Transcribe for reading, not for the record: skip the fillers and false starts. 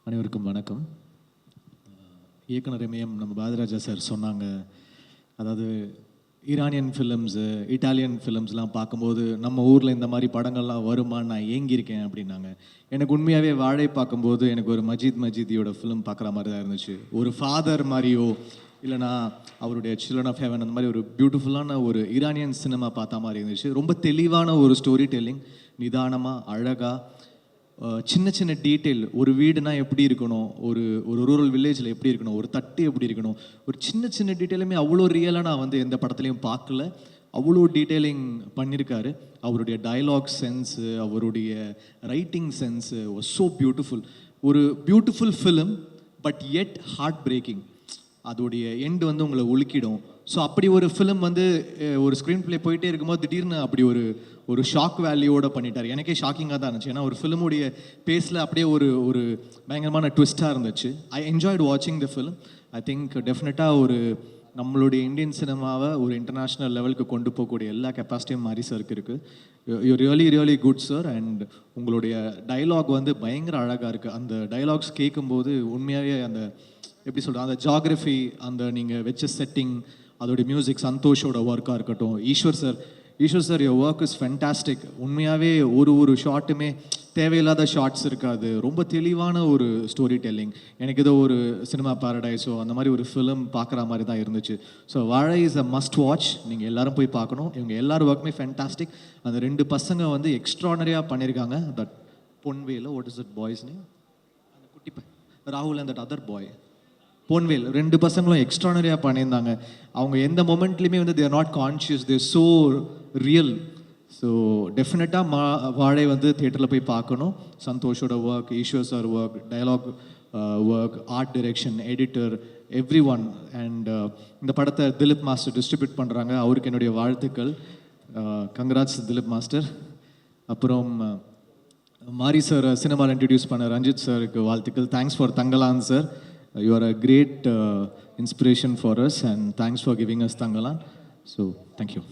அனைவருக்கும் வணக்கம். இயக்குனர் இமயம் நம்ம பாரதிராஜா சார் சொன்னாங்க, அதாவது ஈரானியன் ஃபிலிம்ஸு, இட்டாலியன் ஃபிலிம்ஸ்லாம் பார்க்கும்போது நம்ம ஊரில் இந்த மாதிரி படங்கள்லாம் வருமான்னு நான் ஏங்கியிருக்கேன் அப்படின்னாங்க. எனக்கு உண்மையாகவே வாழை பார்க்கும்போது எனக்கு ஒரு மஜிதியோட ஃபிலிம் பார்க்குற மாதிரி தான் இருந்துச்சு. ஒரு ஃபாதர் மாதிரியோ இல்லைனா அவருடைய சில்ட்ரன் ஆஃப் ஹெவன் அந்த மாதிரி ஒரு பியூட்டிஃபுல்லான ஒரு ஈரானியன் சினிமா பார்த்த மாதிரி இருந்துச்சு. ரொம்ப தெளிவான ஒரு ஸ்டோரி டெல்லிங், நிதானமாக அழகாக சின்ன சின்ன டீட்டெயில், ஒரு வீடுனா எப்படி இருக்கணும், ஒரு ரூரல் வில்லேஜில் எப்படி இருக்கணும், ஒரு தட்டு எப்படி இருக்கணும், ஒரு சின்ன சின்ன டீட்டெயிலுமே அவ்வளோ ரியலாக நான் வந்து எந்த படத்துலையும் பார்க்கல. அவ்வளோ டீட்டெயிலிங் பண்ணியிருக்காரு. அவருடைய டயலாக் சென்ஸு, அவருடைய writing sense was so beautiful. ஒரு beautiful film but it heartbreaking. அதோடைய எண்டு வந்து உங்களை உலுக்கிடும். ஸோ அப்படி ஒரு ஃபிலிம் வந்து ஒரு ஸ்க்ரீன் பிளே போயிட்டே இருக்கும்போது திடீர்னு அப்படி ஒரு ஷாக் வேல்யூவோட பண்ணிட்டார். எனக்கே ஷாக்கிங்காக தான் இருந்துச்சு. ஏன்னா ஒரு ஃபிலிமுடைய பேஸில் அப்படியே ஒரு பயங்கரமான ட்விஸ்ட்டாக இருந்துச்சு. ஐ என்ஜாய்டு வாட்சிங் த ஃபிலிம். ஐ திங்க் டெஃபினட்டாக நம்மளுடைய இந்தியன் சினிமாவை ஒரு இன்டர்நேஷ்னல் லெவலுக்கு கொண்டு போகக்கூடிய எல்லா கெப்பாசிட்டியும் மாரி சருக்கு இருக்குது. You really good sir. And உங்களுடைய டைலாக் வந்து பயங்கர அழகாக இருக்குது. அந்த டைலாக்ஸ் கேட்கும்போது உண்மையாகவே அந்த எப்படி சொல்கிறேன், அந்த ஜாகிரஃபி, அந்த நீங்கள் வச்ச செட்டிங், அதோடைய மியூசிக், சந்தோஷோட ஒர்க்காக இருக்கட்டும், Eshwar sir your work is fantastic. உண்மையாகவே ஒரு ஷாட்டுமே தேவையில்லாத ஷார்ட்ஸ் இருக்காது. ரொம்ப தெளிவான ஒரு ஸ்டோரி டெல்லிங். எனக்கு ஏதோ ஒரு சினிமா பாரடைஸோ அந்த மாதிரி ஒரு ஃபிலிம் பார்க்குற மாதிரி தான் இருந்துச்சு. ஸோ வாழை இஸ் அ மஸ்ட் வாட்ச். நீங்கள் எல்லாரும் போய் பார்க்கணும். இவங்க எல்லாரும் ஒர்க்குமே ஃபென்டாஸ்டிக். அந்த 2 பசங்க வந்து எக்ஸ்ட்ரானரியாக பண்ணியிருக்காங்க. தட் பொன்வேல, what is that boys name, அந்த குட்டி ராகுல் and that other boy Ponvel, 2 பசங்களும் எக்ஸ்ட்ரானரியாக பண்ணியிருந்தாங்க. அவங்க எந்த மொமெண்ட்லையுமே வந்து they're not conscious, they're so real. So டெஃபினட்டாக வாழை வந்து தியேட்டரில் போய் பார்க்கணும். சந்தோஷோட work, Eswar sir work, dialogue work, art direction, editor, every one. And இந்த படத்தை திலீப் மாஸ்டர் டிஸ்ட்ரிபியூட் பண்ணுறாங்க. அவருக்கு என்னுடைய வாழ்த்துக்கள். Congrats Dileep master. அப்புறம் மாரி சார் சினிமாவில் இன்ட்ரடியூஸ் பண்ண ரஞ்சித் சாருக்கு வாழ்த்துக்கள். Thanks for Thangalaan sir. You are a great inspiration for us, and thanks for giving us Tangalan. So, thank you.